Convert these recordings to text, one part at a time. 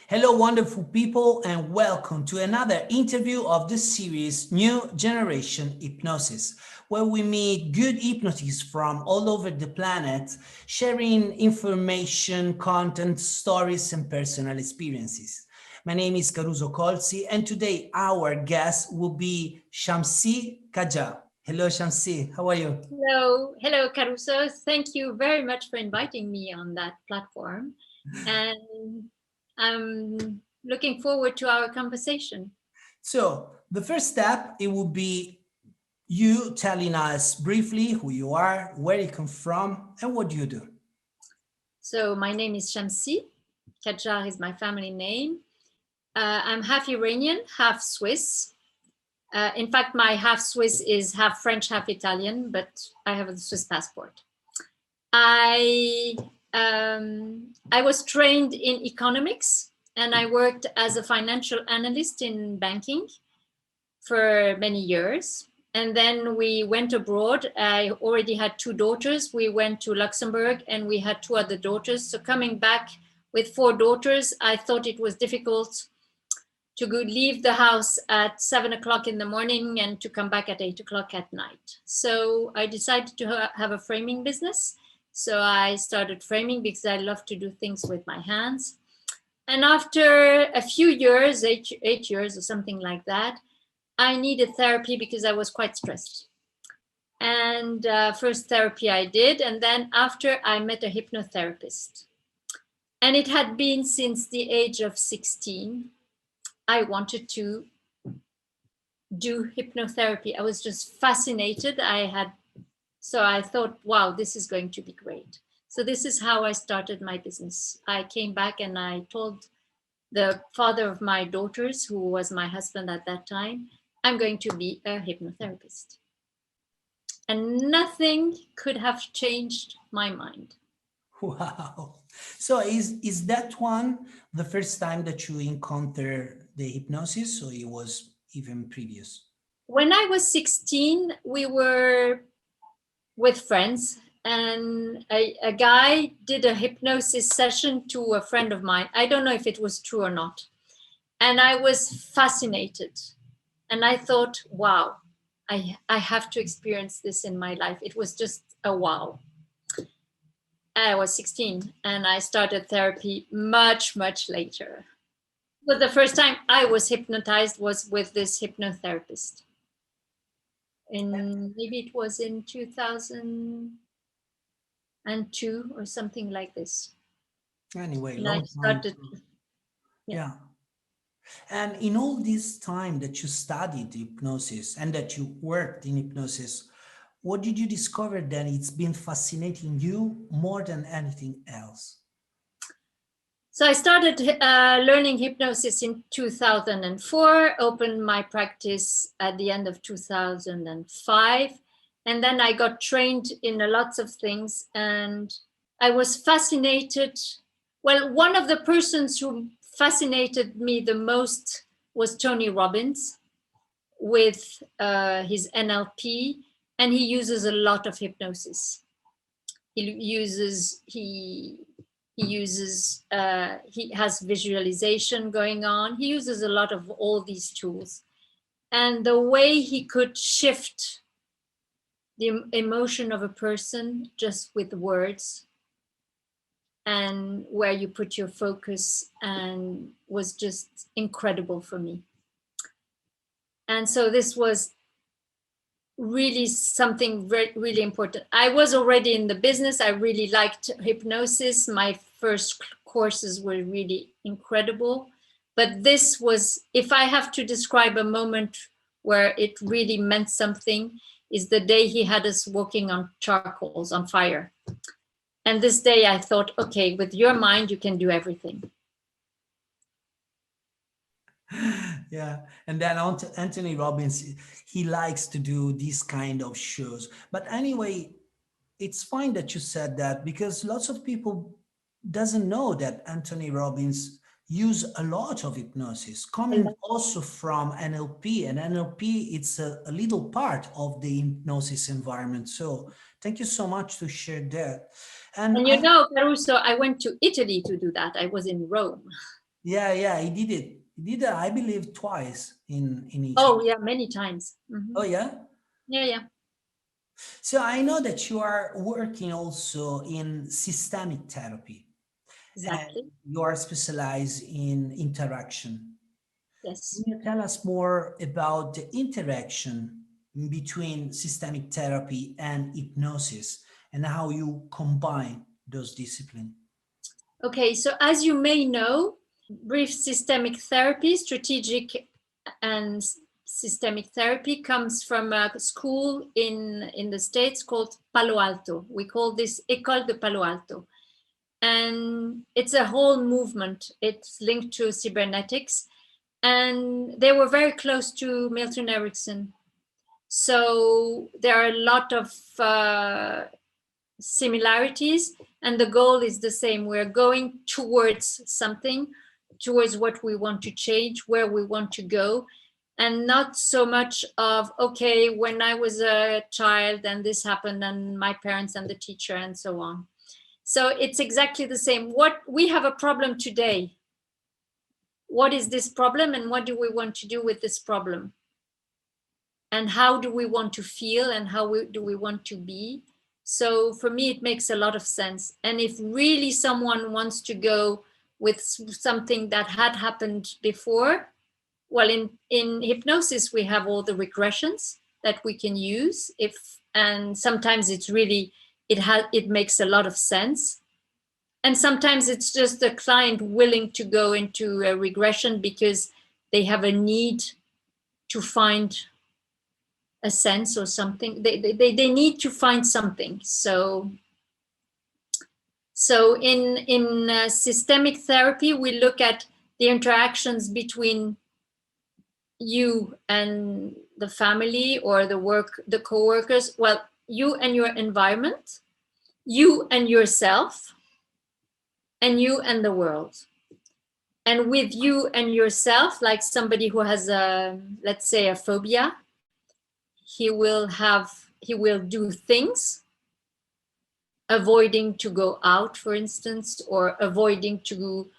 Hello, wonderful people, and welcome to another interview of the series New Generation Hypnosis, where we meet good hypnotists from all over the planet, sharing information, content, stories, and personal experiences. My name is Caruso Colzi, and today our guest will be Chamssy Kadjar. Hello, Chamssy. How are you? Hello, Caruso. Thank you very much for inviting me on that platform. And I'm looking forward to our conversation. So the first step, it will be you telling us briefly who you are, where you come from, and what do you do. So my name is Chamssy. Kadjar is my family name. I'm half Iranian, half Swiss. In fact, my half Swiss is half French, half Italian, but I have a Swiss passport. I was trained in economics, and I worked as a financial analyst in banking for many years. And then we went abroad. I already had two daughters. We went to Luxembourg and we had two other daughters. So coming back with four daughters, I thought it was difficult to leave the house at 7 o'clock in the morning and to come back at 8 o'clock at night. So I decided to have a framing business. So I started framing because I love to do things with my hands. And after a few years, eight years or something like that, I needed therapy because I was quite stressed. And first therapy I did. And then after I met a hypnotherapist. And it had been since the age of 16. I wanted to do hypnotherapy. I was just fascinated. So I thought, wow, this is going to be great. So this is how I started my business. I came back and I told the father of my daughters, who was my husband at that time, I'm going to be a hypnotherapist. And nothing could have changed my mind. Wow. So is that one the first time that you encountered the hypnosis, or it was even previous? When I was 16, we were with friends, and a guy did a hypnosis session to a friend of mine. I don't know if it was true or not. And I was fascinated. And I thought, wow, I have to experience this in my life. It was just a wow. I was 16 and I started therapy much, much later. But the first time I was hypnotized was with this hypnotherapist. Maybe it was in 2002 or something like this. Anyway, And long I started. time. Yeah. And in all this time that you studied hypnosis and that you worked in hypnosis, what did you discover that it's been fascinating you more than anything else? So I started learning hypnosis in 2004, opened my practice at the end of 2005. And then I got trained in lots of things. And I was fascinated. Well, one of the persons who fascinated me the most was Tony Robbins with his NLP. And he uses a lot of hypnosis. He has visualization going on. He uses a lot of all these tools. And the way he could shift the emotion of a person just with words and where you put your focus, and was just incredible for me. And so this was really something really important. I was already in the business. I really liked hypnosis. My first courses were really incredible. But this was, if I have to describe a moment where it really meant something, is the day he had us working on charcoals, on fire. And this day I thought, okay, with your mind, you can do everything. Yeah, and then Anthony Robbins, he likes to do these kind of shows. But anyway, it's fine that you said that, because lots of people doesn't know that Anthony Robbins use a lot of hypnosis coming also from NLP, and NLP it's a little part of the hypnosis environment. So thank you so much to share that. And you know, Caruso, I went to Italy to do that. I was in Rome. Yeah, he did it. He did it, I believe, twice in Egypt. Oh yeah, many times. Oh yeah. Yeah, yeah, So I know that you are working also in systemic therapy, and exactly. you are specialized in interaction. Can Yes. you tell us more about the interaction between systemic therapy and hypnosis and how you combine those disciplines? Okay, so as you may know, brief systemic therapy, strategic and systemic therapy comes from a school in the States called Palo Alto. We call this École de Palo Alto. And it's a whole movement. It's linked to cybernetics. And they were very close to Milton Erickson. So there are a lot of similarities, and the goal is the same. We're going towards something, towards what we want to change, where we want to go, and not so much of, okay, when I was a child and this happened, and my parents and the teacher and so on. So it's exactly the same. What we have a problem today. What is this problem, and what do we want to do with this problem? And how do we want to feel, and do we want to be? So for me, it makes a lot of sense. And if really someone wants to go with something that had happened before, well, in hypnosis, we have all the regressions that we can use. And sometimes it's really, it makes a lot of sense. And sometimes it's just the client willing to go into a regression because they have a need to find a sense or something. They need to find something. So in systemic therapy, we look at the interactions between you and the family or the co-workers. Well, you and your environment, you and yourself, and you and the world. And with you and yourself, like somebody who has a, let's say, a phobia, he will do things avoiding to go out, for instance, or avoiding to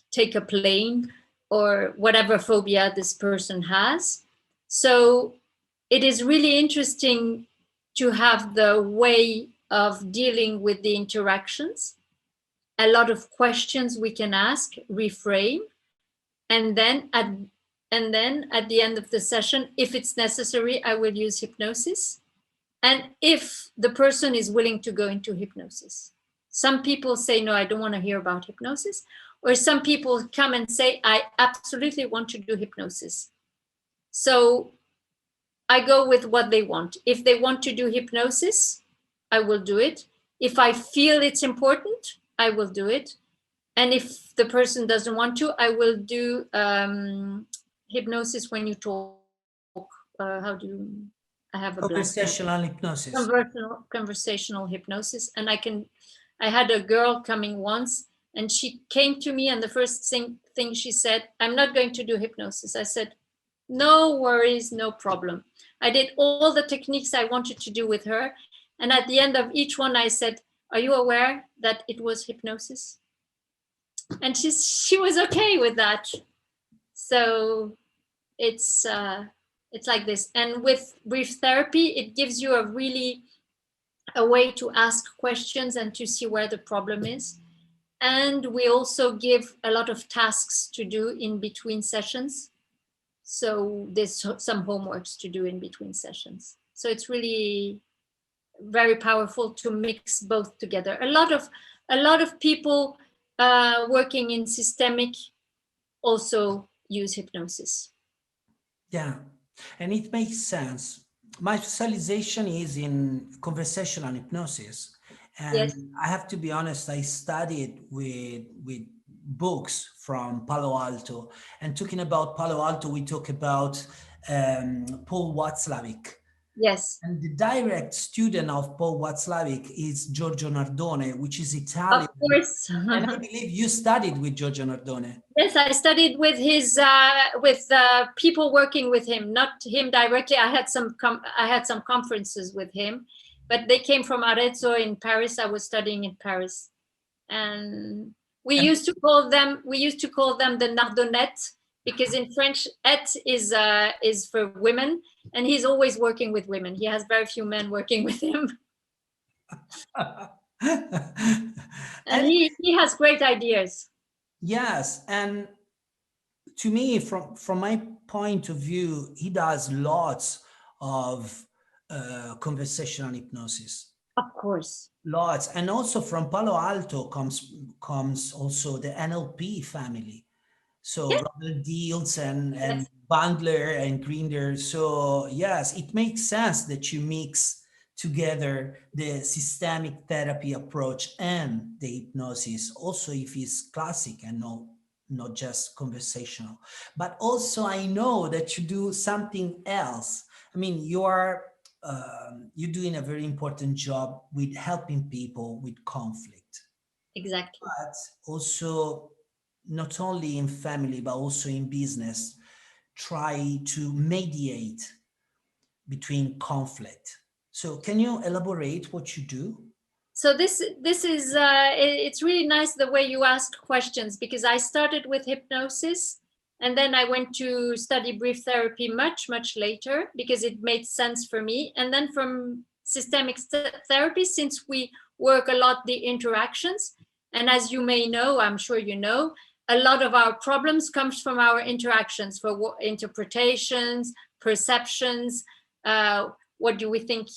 take a plane, or whatever phobia this person has. So it is really interesting to have the way of dealing with the interactions, a lot of questions we can ask, reframe, and then at the end of the session, if it's necessary, I will use hypnosis. And if the person is willing to go into hypnosis. Some people say, no, I don't want to hear about hypnosis. Or some people come and say, I absolutely want to do hypnosis. So I go with what they want. If they want to do hypnosis, I will do it. If I feel it's important, I will do it. And if the person doesn't want to, I will do hypnosis when you talk. How do you, I have a blank now. Conversational hypnosis. Conversational hypnosis. And I had a girl coming once, and she came to me, and the first thing she said, I'm not going to do hypnosis. I said, no worries, no problem. I did all the techniques I wanted to do with her. And at the end of each one, I said, are you aware that it was hypnosis? And she was okay with that. So it's like this. And with brief therapy, it gives you a way to ask questions and to see where the problem is. And we also give a lot of tasks to do in between sessions. So there's some homeworks to do in between sessions. So it's really very powerful to mix both together. A lot of people working in systemic also use hypnosis. Yeah, and it makes sense. My specialization is in conversational hypnosis, and Yes. I have to be honest, I studied with books from Palo Alto. And talking about Palo Alto, we talk about Paul Watzlawick. Yes. And the direct student of Paul Watzlawick is Giorgio Nardone, which is Of Italian. course. And I believe you studied with Giorgio Nardone. Yes, I studied with his people working with him, not him directly. I had some conferences with him, but they came from Arezzo in Paris. I was studying in Paris, and We And used to call them the Nardonnette, because in French, "et" is for women, and he's always working with women. He has very few men working with him, and and he has great ideas. yes, and to me, from my point of view, he does lots of conversational hypnosis, Of course. lots, and also from Palo Alto comes also the NLP family. So Yes, Robert Deals and yes, Bandler and Grinder. So yes, it makes sense that you mix together the systemic therapy approach and the hypnosis. Also, if it's classic and not just conversational. But also, I know that you do something else. I mean, you're doing a very important job with helping people with conflict, exactly. but also not only in family but also in business, try to mediate between conflict. So can you elaborate what you do? So this is it's really nice the way you ask questions, because I started with hypnosis, and then I went to study brief therapy much later because it made sense for me, and then from systemic therapy, since we work a lot the interactions, and as you may know, I'm sure you know, a lot of our problems comes from our interactions, for interpretations, perceptions, uh, what do we think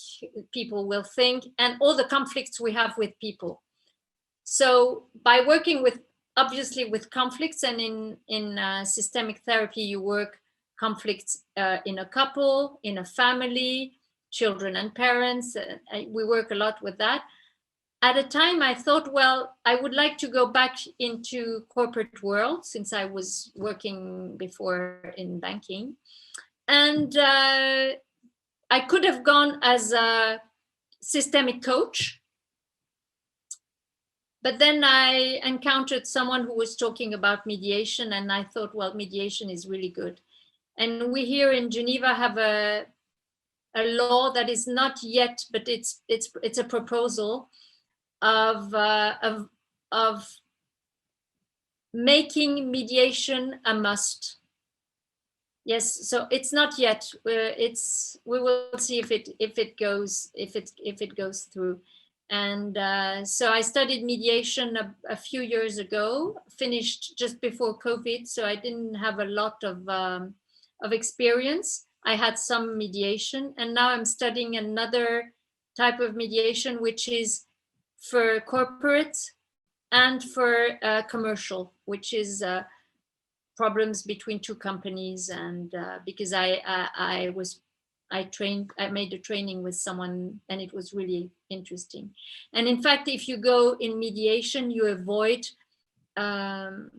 people will think, and all the conflicts we have with people. So by working with, obviously, with conflicts, and in systemic therapy you work conflicts in a couple, in a family, children and parents, we work a lot with that. At a time I thought, well, I would like to go back into corporate world, since I was working before in banking, and I could have gone as a systemic coach, but then I encountered someone who was talking about mediation, and I thought, well, mediation is really good. And we here in Geneva have a law that is not yet, but it's a proposal of making mediation a must. Yes, so it's not yet. We will see if it goes through. And so I studied mediation a few years ago, finished just before COVID, so I didn't have a lot of experience. I had some mediation, and now I'm studying another type of mediation, which is for corporate and for commercial, which is problems between two companies. And because I made a training with someone, and it was really interesting. And in fact, if you go in mediation, you avoid, um,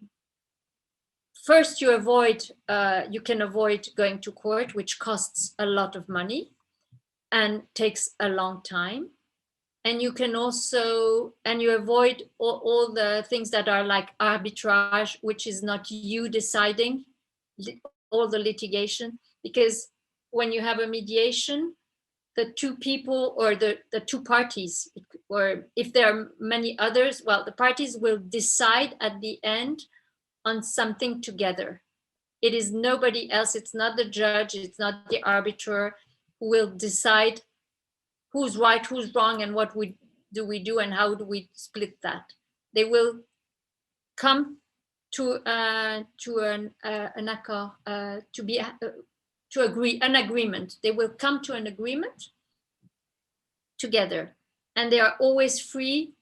first you can avoid going to court, which costs a lot of money and takes a long time. And you can also, and you avoid all the things that are like arbitrage, which is not you deciding all the litigation, because when you have a mediation, the two people, or the two parties, or if there are many others, well, the parties will decide at the end on something together. It is nobody else, it's not the judge, it's not the arbiter who will decide who's right, who's wrong, and what we do, and how do we split that. They will come to an accord, to agree, an agreement. They will come to an agreement together, and they are always free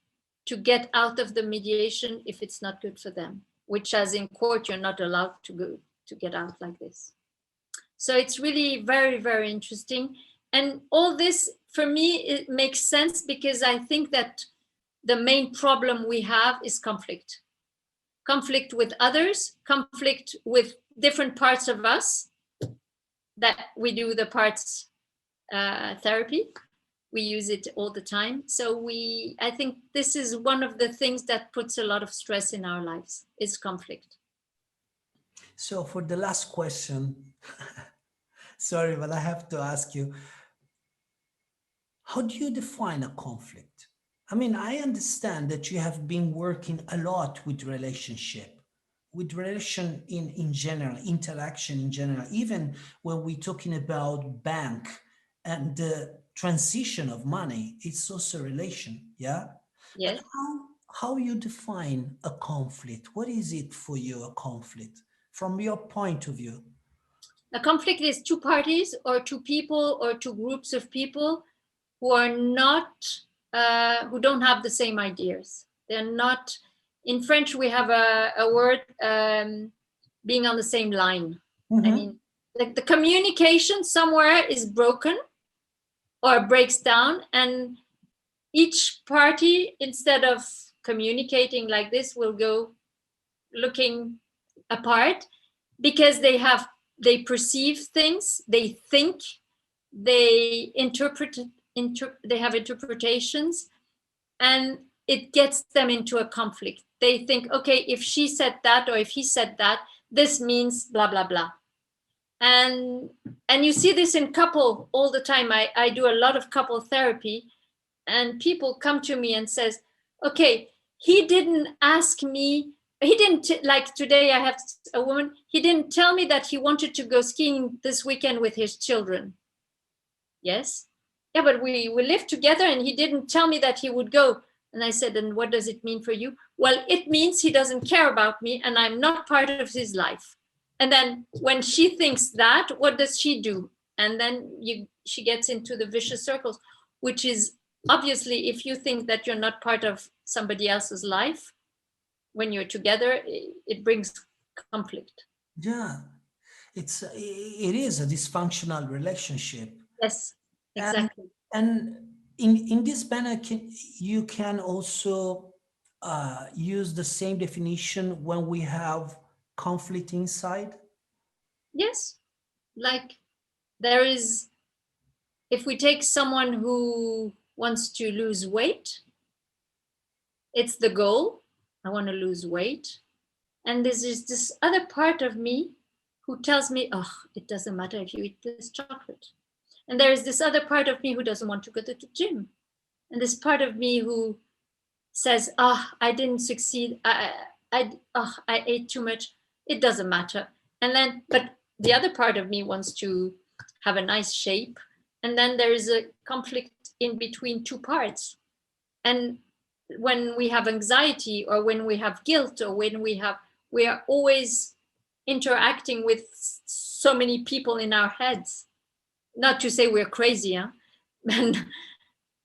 to get out of the mediation if it's not good for them. Which, as in court, you're not allowed to get out like this. So it's really very interesting. And all this, for me, it makes sense, because I think that the main problem we have is conflict with others, conflict with different parts of us, that we do the parts therapy. We use it all the time. So I think this is one of the things that puts a lot of stress in our lives, is conflict. So for the last question, sorry, but I have to ask you, how do you define a conflict? I mean, I understand that you have been working a lot with relation in general, interaction in general, even when we're talking about bank and the transition of money, it's also relation, yeah? But Yes. how you define a conflict? What is it for you, a conflict, from your point of view? A conflict is two parties or two people or two groups of people who are not, who don't have the same ideas. They're not, in French, we have a word, being on the same line. I Mm-hmm. mean, like the communication somewhere is broken or breaks down, and each party, instead of communicating like this, will go looking apart because they perceive things, they think, they they have interpretations, and it gets them into a conflict. They think, okay, if she said that or if he said that, this means blah blah blah. and and you see this in couple all the time. I do a lot of couple therapy, and people come to me and says, okay, he didn't ask me, he didn't, like today I have a woman, he didn't tell me that he wanted to go skiing this weekend with his children. Yes. Yeah, but we lived together and he didn't tell me that he would go. And I said, and what does it mean for you? Well, it means he doesn't care about me and I'm not part of his life. And then when she thinks that, what does she do? And then she gets into the vicious circles, which is obviously, if you think that you're not part of somebody else's life, when you're together, it brings conflict. Yeah, it is a dysfunctional relationship. Yes, and exactly. and in this manner you can also use the same definition when we have conflict inside. Yes, like there is, if we take someone who wants to lose weight, it's the goal. I want to lose weight. And there's this other part of me who tells me, oh, it doesn't matter if you eat this chocolate. And there is this other part of me who doesn't want to go to the gym. And this part of me who says, oh, I didn't succeed. I ate too much. It doesn't matter. And then, but the other part of me wants to have a nice shape. And then there is a conflict in between two parts. And when we have anxiety or when we have guilt or when we are always interacting with so many people in our heads. Not to say we're crazy, huh?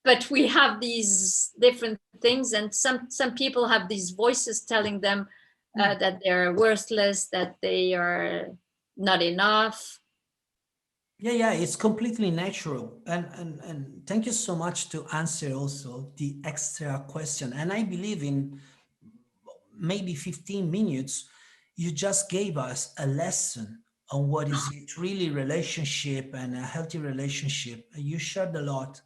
But we have these different things, and some people have these voices telling them Hmm. that they're worthless, that they are not enough. Yeah, yeah, it's completely natural. And thank you so much to answer also the extra question. And I believe in maybe 15 minutes, you just gave us a lesson on what is it really relationship and a healthy relationship. You shared a lot.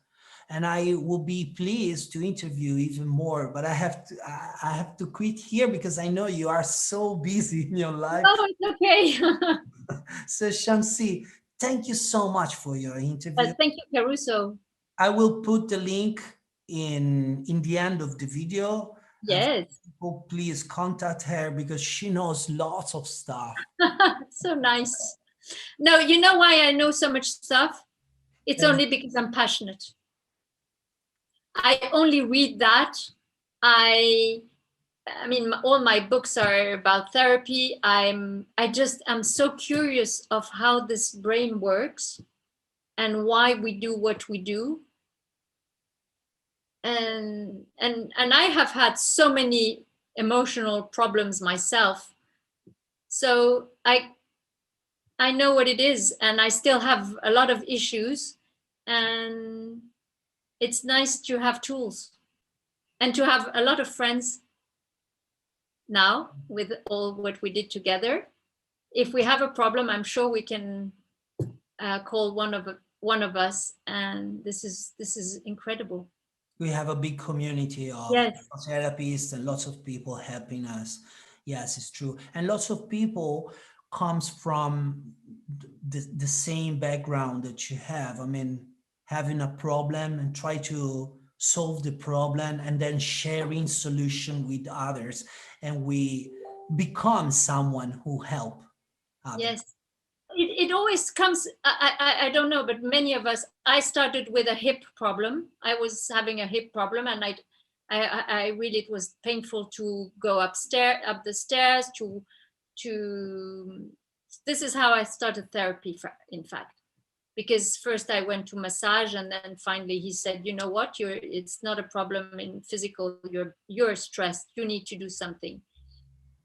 And I will be pleased to interview even more, but I have to quit here because I know you are so busy in your life. Oh, it's okay. So Shamsi, thank you so much for your interview. Thank you, Caruso. I will put the link in the end of the video. And Yes. people, please contact her because she knows lots of stuff. So nice. No, you know why I know so much stuff? It's Yeah. only because I'm passionate. I only read that. I I mean, all my books are about therapy. I'm so curious of how this brain works and why we do what we do. And I have had so many emotional problems myself. So I know what it is, and I still have a lot of issues. And it's nice to have tools and to have a lot of friends now with all what we did together. If we have a problem, I'm sure we can call one of us, and this is incredible. We have a big community of Yes, therapists and lots of people helping us. Yes, it's true. And lots of people comes from the same background that you have. I mean, having a problem and try to solve the problem and then sharing solution with others, and we become someone who help others. Yes. It always comes, I don't know, but many of us, I started with a hip problem. I was having a hip problem, and I really, it was painful to go up the stairs to this is how I started therapy, in fact, because first I went to massage, and then finally he said, you know what, it's not a problem in physical, you're stressed, you need to do something.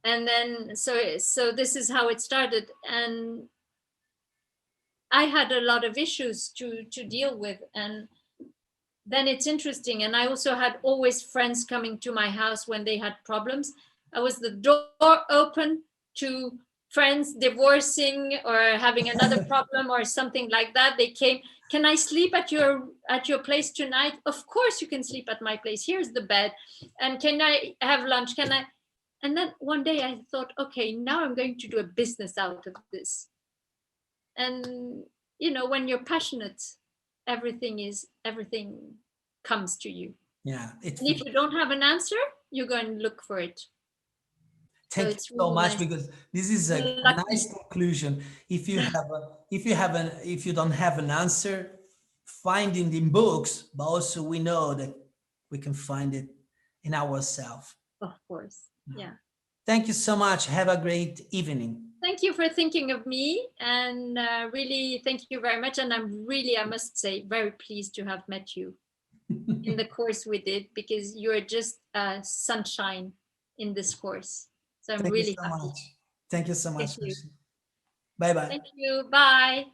And then so this is how it started, and I had a lot of issues to deal with. And then it's interesting, and I also had always friends coming to my house when they had problems. I was the door open to friends divorcing or having another problem or something like that. They came, can I sleep at your place tonight? Of course you can sleep at my place, here's the bed. And can I have lunch? Can I? And then one day I thought, okay, now I'm going to do a business out of this. And when you're passionate, everything comes to you. Yeah, And if you don't have an answer, you go and look for it. So thank you it's so really much, nice. because this is a Lucky. nice conclusion. If you don't have an answer, find it in books, but also we know that we can find it in ourselves. Of course. Yeah. Thank you so much. Have a great evening. Thank you for thinking of me, and really thank you very much. And I'm really, I must say, very pleased to have met you in the course we did, because you're just sunshine in this course. So I'm Thank you really so happy. much. Thank you so Thank much. you. Bye bye. Thank you. Bye.